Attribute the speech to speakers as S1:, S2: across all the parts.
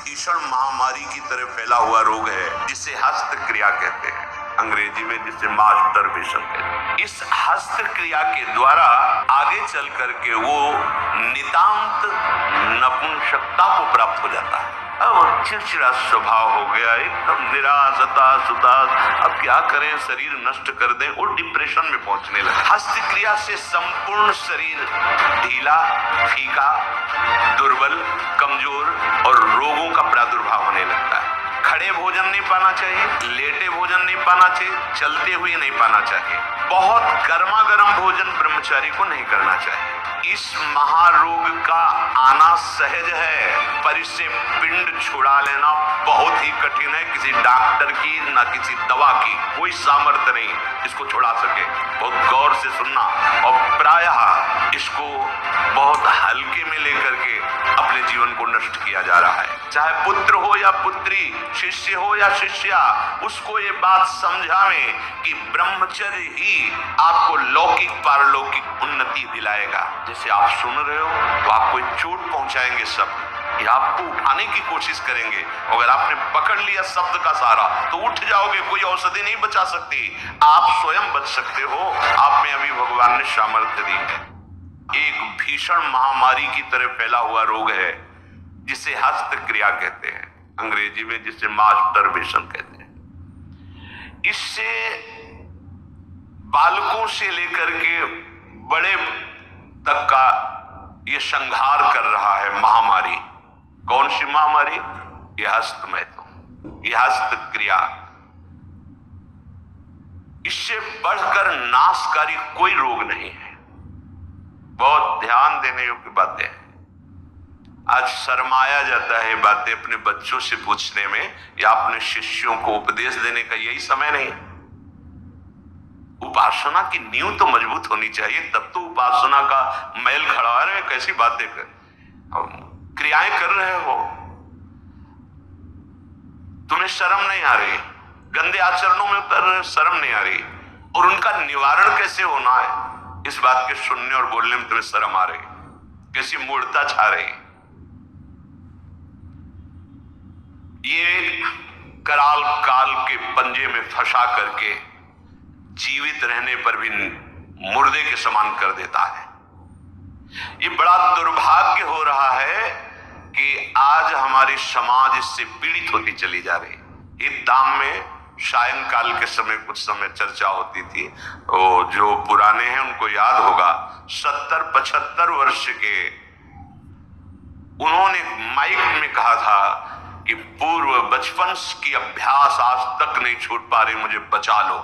S1: भीषण महामारी की तरह फैला हुआ रोग है जिसे हस्त क्रिया कहते हैं, अंग्रेजी में जिसे मास्टरबेशन कहते हैं। इस हस्त क्रिया के द्वारा आगे चल करके वो नितांत नपुंसकता को प्राप्त हो जाता है। अब चिड़चिड़ा स्वभाव हो गया, एकदम निराश, हताश, उदास, अब क्या करें, शरीर नष्ट कर दें, और डिप्रेशन में पहुंचने लगे। हस्त क्रिया से संपूर्ण शरीर ढीला, फीका, दुर्बल, कमजोर और रोगों का प्रादुर्भाव होने लगता है। खड़े भोजन नहीं पाना चाहिए, लेटे भोजन नहीं पाना चाहिए, चलते हुए नहीं पाना चाहिए। बहुत गर्मा गर्म भोजन ब्रह्मचारी को नहीं करना चाहिए। इस महारोग का आना सहज है, पर इससे पिंड छुड़ा लेना बहुत ही कठिन है। किसी डॉक्टर की ना किसी दवा की कोई सामर्थ्य नहीं इसको छुड़ा सके। बहुत गौर से सुनना, और प्रायः इसको बहुत हल्के में लेकर के अपने जीवन को नष्ट किया जा रहा है। चाहे पुत्र हो या पुत्री, शिष्य हो या शिष्या, उसको ये बात समझावें कि ब्रह्मचर्य ही आपको लौकिक पारलौकिक उन्नति दिलाएगा। जैसे आप सुन रहे हो तो आपको चोट पहुंचाएंगे शब्द, या आपको उठाने की कोशिश करेंगे। अगर आपने पकड़ लिया शब्द का सहारा तो उठ जाओगे, कोई औषधि नहीं बचा सकती, आप स्वयं बच सकते हो। आप में अभी भगवान ने सामर्थ्य दी है। एक भीषण महामारी की तरह फैला हुआ रोग है जिसे हस्त क्रिया कहते हैं, अंग्रेजी में जिसे मास्टरबेशन कहते हैं। इससे बालकों से लेकर के बड़े तक का ये संहार कर रहा है महामारी। कौन सी महामारी? ये हस्त मैथुन, ये हस्त क्रिया। इससे बढ़कर नाशकारी कोई रोग नहीं है। बहुत ध्यान देने योग्य बातें हैं। आज शर्माया जाता है बातें अपने बच्चों से पूछने में, या अपने शिष्यों को उपदेश देने का यही समय नहीं। उपासना की नींव तो मजबूत होनी चाहिए, तब तो उपासना का मैल खड़ा है। कैसी बातें कर, क्रियाएं कर रहे हो, तुम्हें शर्म नहीं आ रही, गंदे आचरणों में उतर रहे हो, शर्म नहीं आ रही, और उनका निवारण कैसे होना है इस बात के सुनने और बोलने में तुम्हें शर्म आ रही, कैसी मूर्खता छा रही। ये कराल काल के पंजे में फंसा करके जीवित रहने पर भी मुर्दे के समान कर देता है। ये बड़ा दुर्भाग्य हो रहा है कि आज हमारी समाज इससे पीड़ित होती चली जा रही। इस दाम में सायंकाल के समय कुछ समय चर्चा होती थी, तो जो पुराने हैं उनको याद होगा, 70-75 वर्ष के उन्होंने माइक में कहा था कि पूर्व बचपन की अभ्यास आज तक नहीं छूट पा रही, मुझे बचा लो।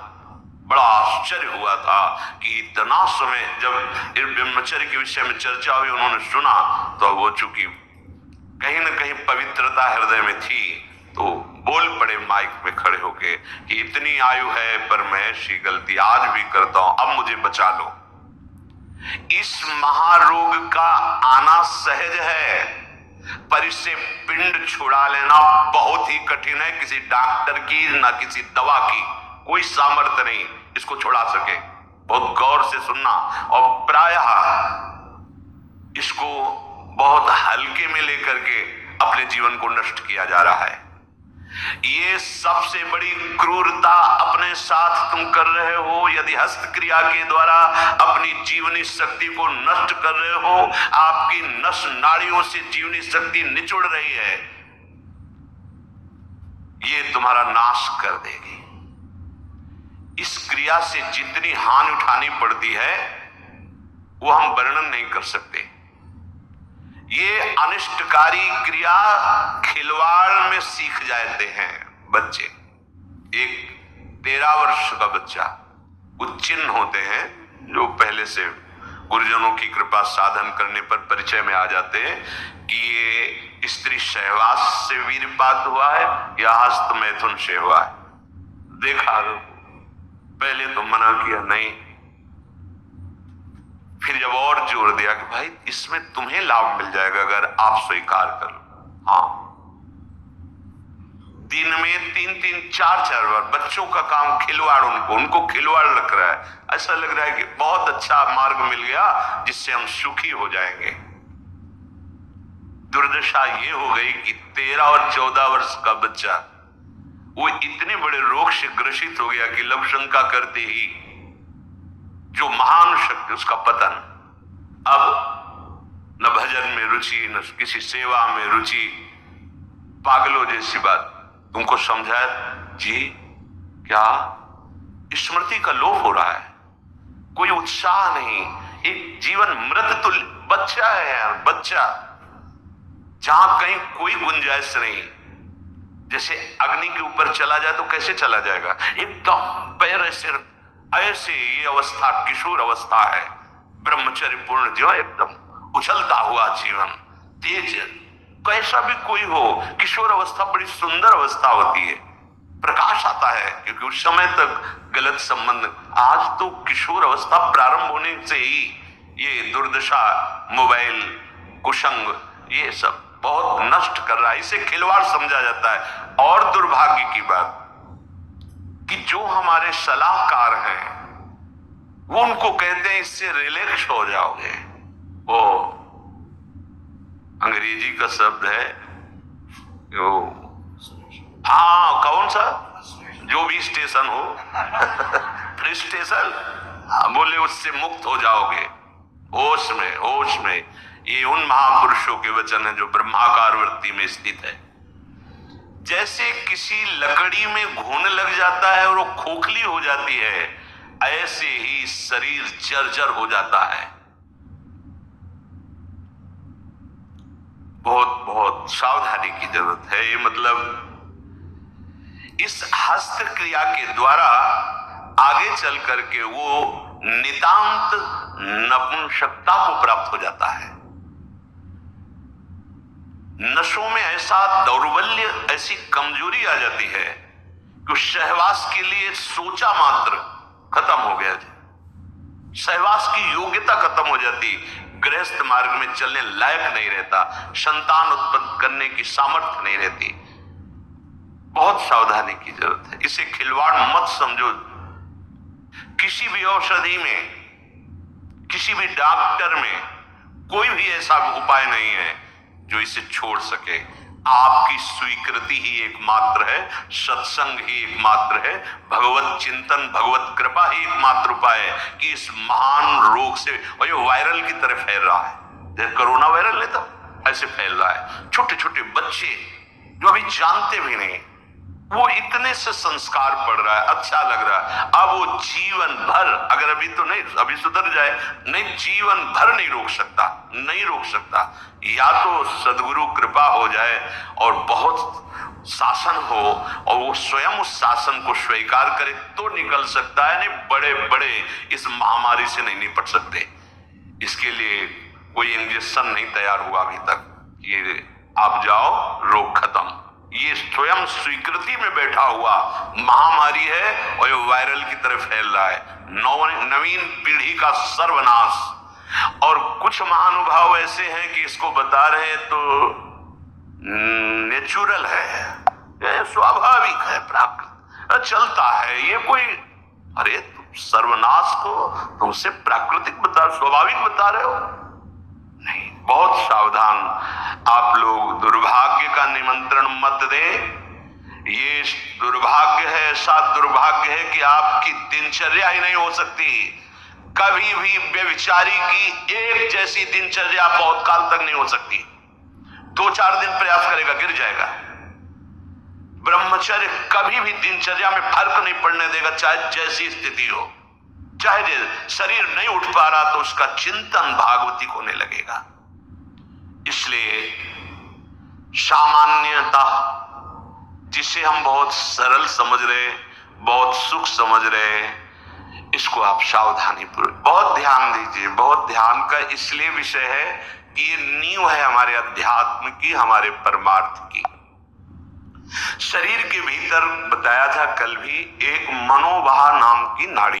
S1: बड़ा आश्चर्य हुआ था कि इतना समय जब इस ब्रह्मचर्य के विषय में चर्चा हुई, उन्होंने सुना, तो वो चूंकि कहीं ना कहीं पवित्रता हृदय में थी, तो बोल पड़े माइक में खड़े होके कि इतनी आयु है पर मैं ऐसी गलती आज भी करता हूं, अब मुझे बचा लो। इस महारोग का आना सहज है, पर इससे पिंड छुड़ा लेना बहुत ही कठिन है। किसी डॉक्टर की ना किसी दवा की कोई सामर्थ्य नहीं इसको छुड़ा सके। बहुत गौर से सुनना, और प्रायः इसको बहुत हल्के में लेकर के अपने जीवन को नष्ट किया जा रहा है। ये सबसे बड़ी क्रूरता अपने साथ तुम कर रहे हो। यदि हस्त क्रिया के द्वारा अपनी जीवनी शक्ति को नष्ट कर रहे हो, आपकी नस नाड़ियों से जीवनी शक्ति निचुड़ रही है, ये तुम्हारा नाश कर देगी। इस क्रिया से जितनी हानि उठानी पड़ती है वो हम वर्णन नहीं कर सकते। ये अनिष्टकारी क्रिया खिलवाड़ में सीख जाते हैं बच्चे। एक 13 वर्ष का बच्चा, कुछ चिन्ह होते हैं जो पहले से गुरुजनों की कृपा साधन करने पर परिचय में आ जाते हैं कि ये स्त्री सहवास से वीर्यपात हुआ है या हस्त मैथुन से हुआ है। देखा, पहले तो मना किया नहीं, फिर जब और जोर दिया कि भाई इसमें तुम्हें लाभ मिल जाएगा अगर आप स्वीकार करो। हाँ, दिन में 3-3, 4-4 बार बच्चों का काम खिलवाड़, उनको खिलवाड़ लग रहा है। ऐसा लग रहा है कि बहुत अच्छा मार्ग मिल गया जिससे हम सुखी हो जाएंगे। दुर्दशा ये हो गई कि 13 और 14 वर्ष का बच्चा वो इतने बड़े रोग से ग्रसित हो गया कि लघु शंका करते ही जो महान शक्ति उसका पतन। अब न भजन में रुचि, न किसी सेवा में रुचि, पागलों जैसी बात। तुमको समझाया जी क्या स्मृति का लोप हो रहा है, कोई उत्साह नहीं, एक जीवन मृत तुल्य बच्चा है यार, बच्चा, जहां कहीं कोई गुंजाइश नहीं। जैसे अग्नि के ऊपर चला जाए तो कैसे चला जाएगा, एकदम पैर ऐसे ये अवस्था किशोर अवस्था है, ब्रह्मचर्य पूर्ण जीवन, एकदम उछलता हुआ जीवन, तेज, कैसा भी कोई हो। किशोर अवस्था बड़ी सुंदर अवस्था होती है, प्रकाश आता है, क्योंकि उस समय तक गलत संबंध। आज तो किशोर अवस्था प्रारंभ होने से ही ये दुर्दशा, मोबाइल, कुसंग, ये सब बहुत नष्ट कर रहा है, इसे खिलवाड़ समझा जाता है। और दुर्भाग्य की बात कि जो हमारे सलाहकार हैं वो उनको कहते हैं इससे रिलैक्स हो जाओगे। वो अंग्रेजी का शब्द है वो, हाँ कौन सा, जो भी स्टेशन हो फ्री स्टेशन, बोले उससे मुक्त हो जाओगे, होश में, होश में। ये उन महापुरुषों के वचन है जो ब्रह्माकार वृत्ति में स्थित है। जैसे किसी लकड़ी में घुन लग जाता है और वो खोखली हो जाती है, ऐसे ही शरीर जर्जर हो जाता है। बहुत बहुत सावधानी की जरूरत है। ये मतलब इस हस्त क्रिया के द्वारा आगे चल करके वो नितांत नपुंसकता को प्राप्त हो जाता है। नशों में ऐसा दौर्बल्य, ऐसी कमजोरी आ जाती है कि सहवास के लिए सोचा मात्र खत्म हो गया, सहवास की योग्यता खत्म हो जाती, गृहस्थ मार्ग में चलने लायक नहीं रहता, संतान उत्पन्न करने की सामर्थ्य नहीं रहती। बहुत सावधानी की जरूरत है, इसे खिलवाड़ मत समझो। किसी भी औषधि में, किसी भी डॉक्टर में कोई भी ऐसा उपाय नहीं है जो इसे छोड़ सके। आपकी स्वीकृति ही एकमात्र है, सत्संग ही एकमात्र है, भगवत चिंतन, भगवत कृपा ही एकमात्र उपाय है कि इस महान रोग से, और ये वायरल की तरह फैल रहा है, जैसे कोरोना वायरल है तो ऐसे फैल रहा है। छोटे छोटे बच्चे जो अभी जानते भी नहीं, वो इतने से संस्कार पड़ रहा है, अच्छा लग रहा है। अब वो जीवन भर, अगर अभी तो नहीं, अभी सुधर जाए, नहीं जीवन भर नहीं रोक सकता, नहीं रोक सकता। या तो सदगुरु कृपा हो जाए और बहुत शासन हो और वो स्वयं उस शासन को स्वीकार करे तो निकल सकता है, नहीं बड़े बड़े इस महामारी से नहीं निपट सकते। इसके लिए कोई इंजेक्शन नहीं तैयार हुआ अभी तक, ये आप जाओ रोग खत्म। ये स्वयं स्वीकृति में बैठा हुआ महामारी है और ये वायरल की तरफ फैल रहा है। नवीन पीढ़ी का सर्वनाश। और कुछ महानुभाव ऐसे हैं कि इसको बता रहे हैं तो नेचुरल है, ये स्वाभाविक है, प्राकृतिक चलता है, ये कोई, अरे सर्वनाश को तुमसे प्राकृतिक बता, स्वाभाविक बता रहे हो, नहीं। बहुत सावधान आप लोग, दुर्भाग्य का निमंत्रण मत दें। ये दुर्भाग्य है, ऐसा दुर्भाग्य है कि आपकी दिनचर्या ही नहीं हो सकती। कभी भी व्यभिचारी की एक जैसी दिनचर्या बहुत काल तक नहीं हो सकती। 2-4 दिन प्रयास करेगा, गिर जाएगा। ब्रह्मचर्य कभी भी दिनचर्या में फर्क नहीं पड़ने देगा, चाहे जैसी स्थिति हो। चाहे शरीर नहीं उठ पा रहा तो उसका चिंतन भागवती होने लगेगा। इसलिए सामान्यता, जिसे हम बहुत सरल समझ रहे, बहुत सुख समझ रहे, इसको आप सावधानी पूर्वक बहुत ध्यान दीजिए। बहुत ध्यान का इसलिए विषय है कि ये नींव है हमारे अध्यात्म की, हमारे परमार्थ की। शरीर के भीतर बताया था कल भी, एक मनोवाह नाम की नाड़ी